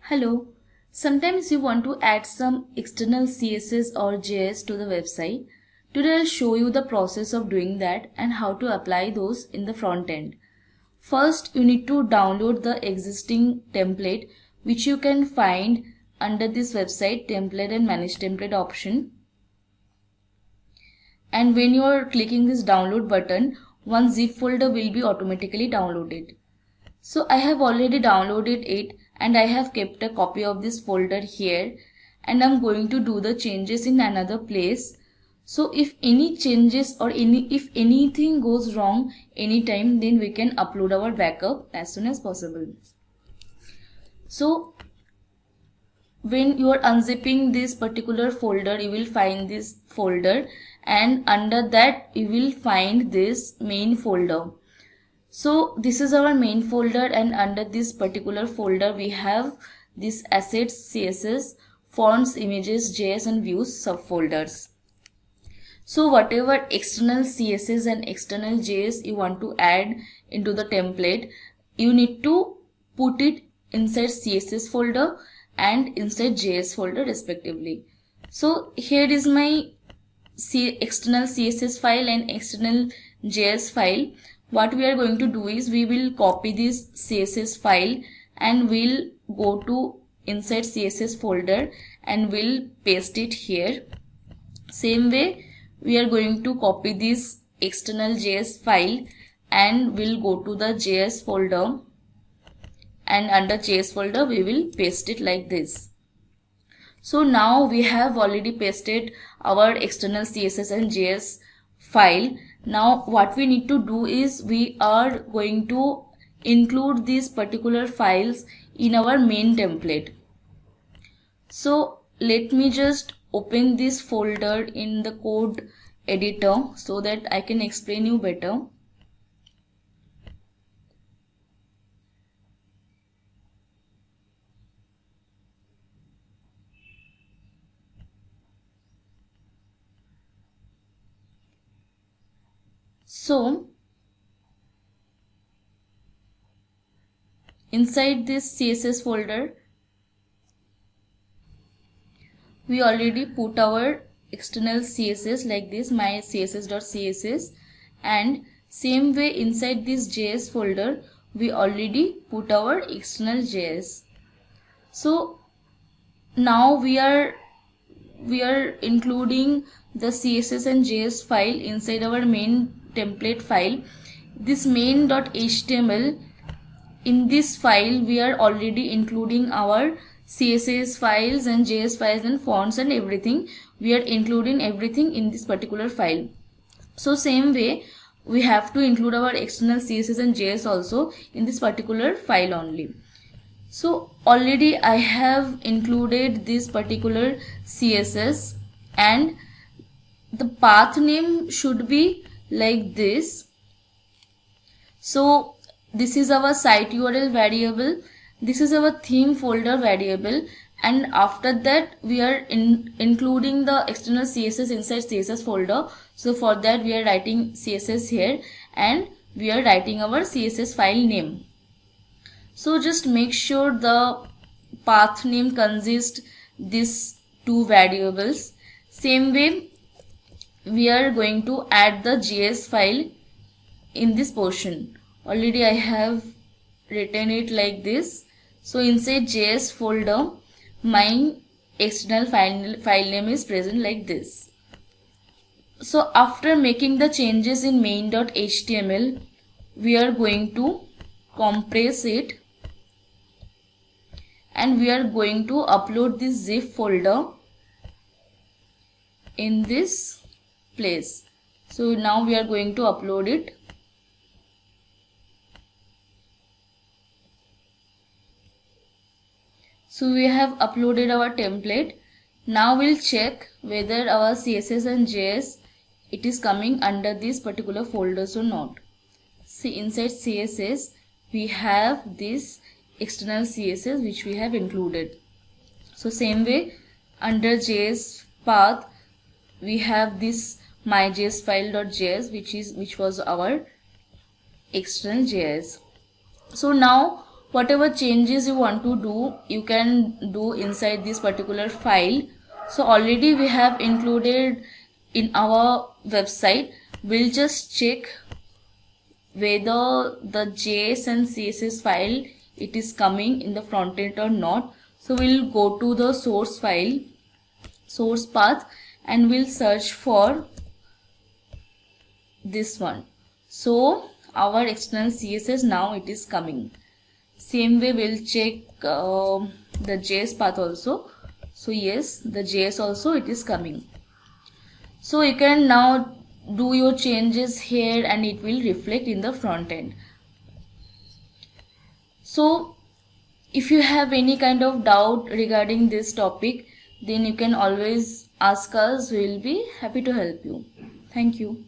Hello. Sometimes you want to add some external CSS or JS to the website. Today I'll show you the process of doing that and how to apply those in the front end. First, you need to download the existing template which you can find under this website template and manage template option. And when you are clicking this download button, one zip folder will be automatically downloaded. So I have already downloaded it and I have kept a copy of this folder here, and I'm going to do the changes in another place. So if any changes or if anything goes wrong anytime, then we can upload our backup as soon as possible. So when you are unzipping this particular folder, you will find this folder, and under that you will find this main folder. So this is our main folder, and under this particular folder we have this assets, CSS, fonts, images, JS and views subfolders. So whatever external CSS and external JS you want to add into the template, you need to put it inside CSS folder and inside JS folder respectively. So here is my external CSS file and external JS file. What we are going to do is we will copy this CSS file and we'll go to inside CSS folder and we'll paste it here. Same way we are going to copy this external JS file and we'll go to the JS folder, and under JS folder we will paste it like this. So now we have already pasted our external CSS and JS file. Now what we need to do is we are going to include these particular files in our main template. So let me just open this folder in the code editor so that I can explain you better. So inside this CSS folder we already put our external CSS like this, my css.css, and same way inside this JS folder we already put our external JS. So now we are including the CSS and JS file inside our main template file. This main.html, in this file we are already including our CSS files and JS files and fonts and everything. We are including everything in this particular file. So same way we have to include our external CSS and JS also in this particular file only. So already I have included this particular CSS, and the path name should be like this. So this is our site URL variable, this is our theme folder variable, and after that we are including the external CSS inside CSS folder. So for that we are writing CSS here and we are writing our CSS file name. So just make sure the path name consists these two variables. Same way we are going to add the JS file in this portion. Already I have written it like this. So inside JS folder my external file name is present like this. So after making the changes in main.html, we are going to compress it and we are going to upload this zip folder in this place. So now we are going to upload it. So we have uploaded our template. Now we'll check whether our CSS and JS it is coming under these particular folders or not. See, inside CSS we have this external CSS which we have included. So same way under JS path we have this myjsfile.js which was our external JS. So now whatever changes you want to do, you can do inside this particular file. So already we have included in our website. We'll just check whether the JS and CSS file it is coming in the front end or not. So we'll go to the source file, source path, and we'll search for this one. So our external CSS now it is coming. Same way we'll check the JS path also. So yes, the JS also it is coming. So you can now do your changes here and it will reflect in the front end. So if you have any kind of doubt regarding this topic, then you can always ask us. We will be happy to help you. Thank you.